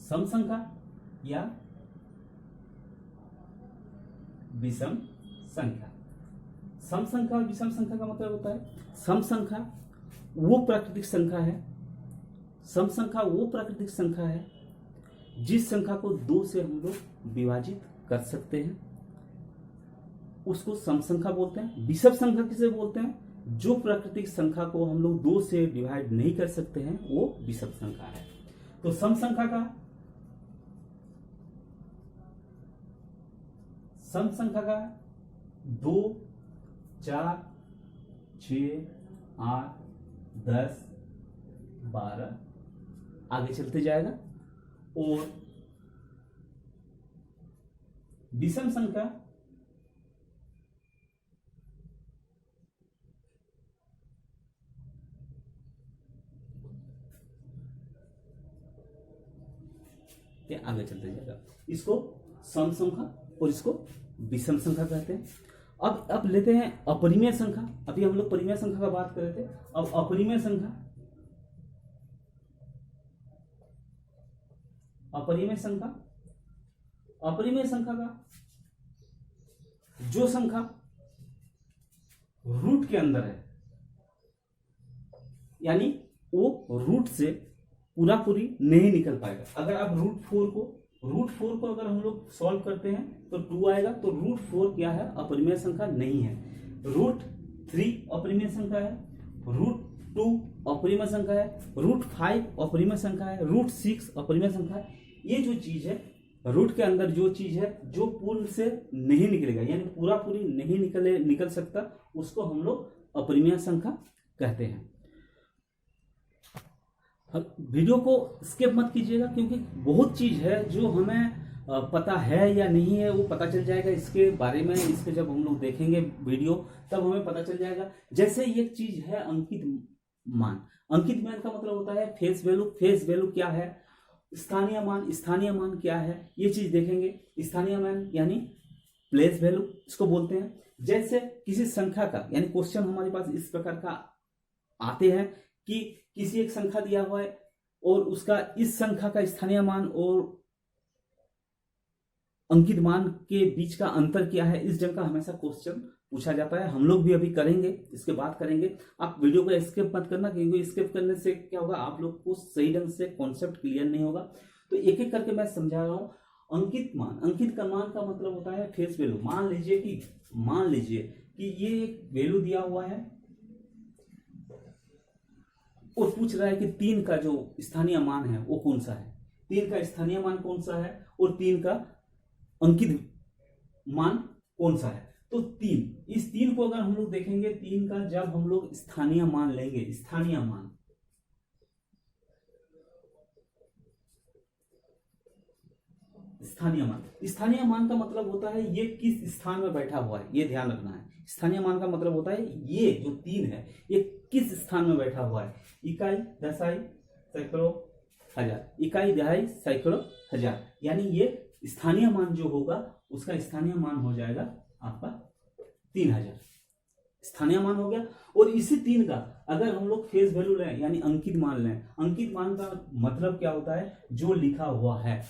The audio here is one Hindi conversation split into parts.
सम संख्या या विषम संख्या। सम संख्या और विषम संख्या का मतलब होता है, सम संख्या वो प्राकृतिक संख्या है, सम संख्या वो प्राकृतिक संख्या है जिस संख्या को 2 से हम लोग विभाजित कर सकते हैं, उसको सम संख्या बोलते हैं। विषम संख्या किसे बोलते हैं? जो प्राकृतिक संख्या को हम लोग 2 से डिवाइड नहीं कर सकते हैं वो विषम संख्या है। तो सम संख्या का 2, 4, 6, 8, 10, 12 आगे चलते जाएगा। और विषम संख्या के आगे चलते जाएगा। इसको सम संख्या और इसको विषम संख्या कहते हैं। अब लेते हैं अपरिमेय संख्या। अभी हम लोग परिमेय संख्या का बात कर रहे थे, अब अपरिमेय संख्या। अपरिमेय संख्या का जो संख्या रूट के अंदर है, यानी वो रूट से पूरा पूरी नहीं निकल पाएगा। अगर आप रूट फोर को अगर हम लोग सॉल्व करते हैं तो 2 आएगा, तो रूट 4 क्या है? अपरिमेय संख्या नहीं है। रूट 3 अपरिमेय संख्या है, रूट 2 अपरिमेय संख्या है, रूट 5 अपरिमेय संख्या है, रूट 6 अपरिमेय संख्या है। ये जो चीज है रूट के अंदर, जो चीज है जो पूर्ण से नहीं निकलेगा, यानी पूरा पूरी नहीं निकल सकता, उसको हम लोग अपरिमेय संख्या कहते हैं। वीडियो को स्किप मत कीजिएगा, क्योंकि बहुत चीज है जो हमें पता है या नहीं है वो पता चल जाएगा इसके बारे में। इसके जब हम लोग देखेंगे वीडियो तब हमें पता चल जाएगा। जैसे एक चीज है अंकित मान। अंकित मान का मतलब होता है फेस वैल्यू। फेस वैल्यू क्या है? स्थानीय मान। स्थानीय मान क्या है ये चीज देखेंगे। स्थानीय मान यानी प्लेस वैल्यू इसको बोलते हैं। जैसे किसी संख्या का, यानी क्वेश्चन हमारे पास इस प्रकार का आते हैं कि किसी एक संख्या दिया हुआ है और उसका इस संख्या का स्थानीय मान और अंकित मान के बीच का अंतर क्या है, इस ढंग का हमेशा क्वेश्चन पूछा जाता है। हम लोग भी अभी करेंगे, इसके बाद करेंगे। आप वीडियो को स्किप मत करना, क्योंकि स्किप करने से क्या होगा, आप लोग को सही ढंग से कॉन्सेप्ट क्लियर नहीं होगा। तो एक एक करके मैं समझा रहा हूं। अंकित मान। अंकित का मान का मतलब होता है फेस वैल्यू। मान लीजिए कि ये एक वैल्यू दिया हुआ है और पूछ रहा है कि 3 का जो स्थानीय मान है वो कौन सा है। 3 का स्थानीय मान कौन सा है और 3 का अंकित मान कौन सा है। तो 3, इस 3 को अगर हम लोग देखेंगे, 3 का जब हम लोग स्थानीय मान लेंगे, स्थानीय मान स्थानीय मान का मतलब होता है ये किस स्थान में बैठा हुआ है, ये ध्यान रखना है। स्थानीय मान का मतलब होता है ये जो 3 है ये किस स्थान में बैठा हुआ है। इकाई, दशाई, सैकड़ों, हजार। इकाई, दहाई, सैकड़ों, हजार, यानी ये स्थानीय मान जो होगा उसका स्थानीय मान हो जाएगा आपका 3000। स्थानीय मान हो गया। और इसी 3 का अगर हम लोग फेस वैल्यू लें, यानी अंकित मान लें। अंकित मान का मतलब क्या होता है? जो लिखा हुआ है।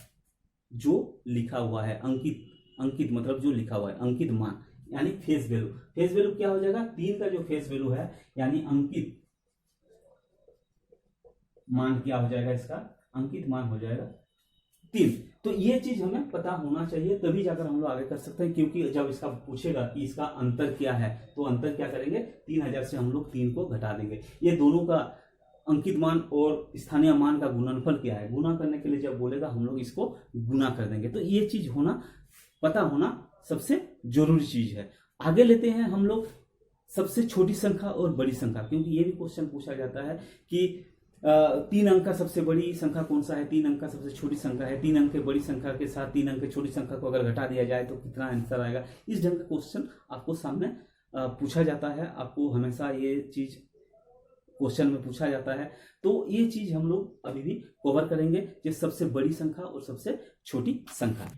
अंकित मतलब जो लिखा हुआ है। अंकित मान यानी फेस वैल्यू। फेस वैल्यू क्या हो जाएगा? 3 का जो फेस वैल्यू है, यानी अंकित मान क्या हो जाएगा? इसका अंकित मान हो जाएगा 3। तो ये चीज हमें पता होना चाहिए, तभी जाकर हम लोग आगे कर सकते हैं। क्योंकि जब इसका पूछेगा कि इसका अंतर क्या है, तो अंतर क्या करेंगे? 3000 से हम लोग 3 को घटा देंगे। ये दोनों का अंकित मान और स्थानीय मान का गुणनफल क्या है, गुना करने के लिए जब बोलेगा हम लोग इसको गुना कर देंगे। तो ये चीज पता होना सबसे जरूरी चीज है। आगे लेते हैं हम लोग सबसे छोटी संख्या और बड़ी संख्या, क्योंकि ये भी क्वेश्चन पूछा जाता है कि 3 अंक का सबसे बड़ी संख्या कौन सा है, 3 अंक का सबसे छोटी संख्या है। 3 अंक के बड़ी संख्या के साथ 3 अंक के छोटी संख्या को अगर घटा दिया जाए तो कितना आंसर आएगा। इस ढंग का क्वेश्चन आपको सामने पूछा जाता है। आपको हमेशा ये चीज क्वेश्चन में पूछा जाता है। तो ये चीज हम लोग अभी भी कवर करेंगे, जो सबसे बड़ी संख्या और सबसे छोटी संख्या।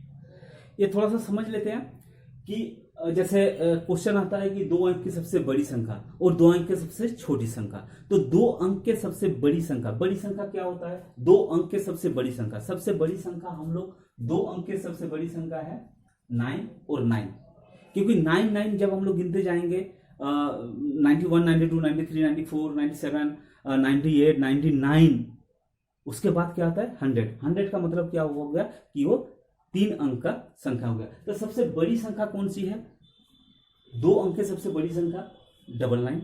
ये थोड़ा सा समझ लेते हैं कि जैसे क्वेश्चन आता है कि 2 अंक की सबसे बड़ी संख्या और 2 अंक की सबसे छोटी संख्या। तो 2 अंक के सबसे बड़ी संख्या क्या होता है? 2 अंक के सबसे बड़ी संख्या हम लोग 2 अंक के सबसे बड़ी संख्या है 9 और 9, क्योंकि 9 जब हम लोग गिनते जाएंगे 91, 92, 93, 94, 97, 98, 99, उसके बाद क्या आता है 100 का मतलब क्या हो गया कि वो 3 अंक का संख्या हो गया। तो सबसे बड़ी संख्या कौन सी है? 2 अंक के सबसे बड़ी संख्या 99।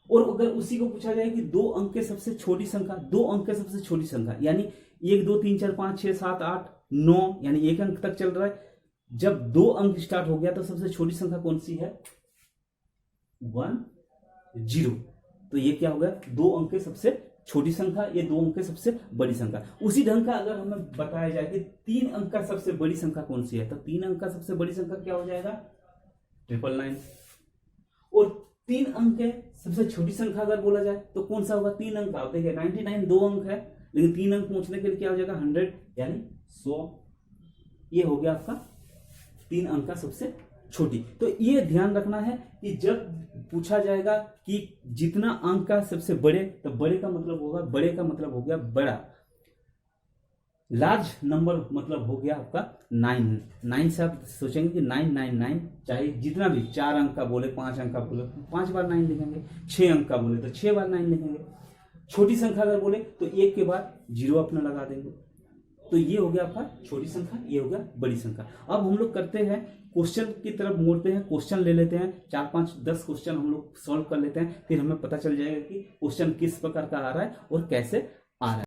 और अगर उसी को पूछा जाए कि 2 अंक के सबसे छोटी संख्या, 2 अंक के सबसे छोटी संख्या यानी 1, 2, 3, 4, 5, 6, 7, 8, 9 यानी 1 अंक तक चल रहा है। जब 2 अंक स्टार्ट हो गया तो सबसे छोटी संख्या कौन सी है? 1, 0। तो ये क्या हो गया? 2 अंक के सबसे छोटी संख्या, ये 2 अंक के सबसे बड़ी संख्या। उसी ढंग का अगर हमें बताया जाए कि 3 अंक का सबसे बड़ी संख्या कौन सी है, तो 3 अंक का सबसे बड़ी संख्या क्या हो जाएगा? 999। और 3 अंक के सबसे छोटी संख्या अगर बोला जाए तो कौन सा होगा? 3 अंक का। देखिए 99 2 अंक है, लेकिन 3 अंक पहुंचने के लिए क्या हो जाएगा? 100 यानी 100। ये हो गया आपका 3 अंक का सबसे छोटी। तो ये ध्यान रखना है कि जब पूछा जाएगा कि जितना अंक का सबसे बड़े, तो बड़े का मतलब हो गया बड़ा। लार्ज नंबर मतलब हो गया आपका 9 से आप सोचेंगे कि 999, चाहे जितना भी 4 अंक का बोले, 5 अंक का बोले 5 बार 9 लिखेंगे, 6 अंक का बोले तो 6 बार 9 लिखेंगे। छोटी संख्या अगर बोले तो 1 के बाद 0 अपना लगा देंगे। तो ये हो गया आपका छोटी संख्या, ये हो गया बड़ी संख्या। अब हम लोग करते हैं क्वेश्चन की तरफ मोड़ते हैं, क्वेश्चन ले लेते हैं 4, 5, 10 क्वेश्चन हम लोग सॉल्व कर लेते हैं, फिर हमें पता चल जाएगा कि क्वेश्चन किस प्रकार का आ रहा है और कैसे आ रहा है।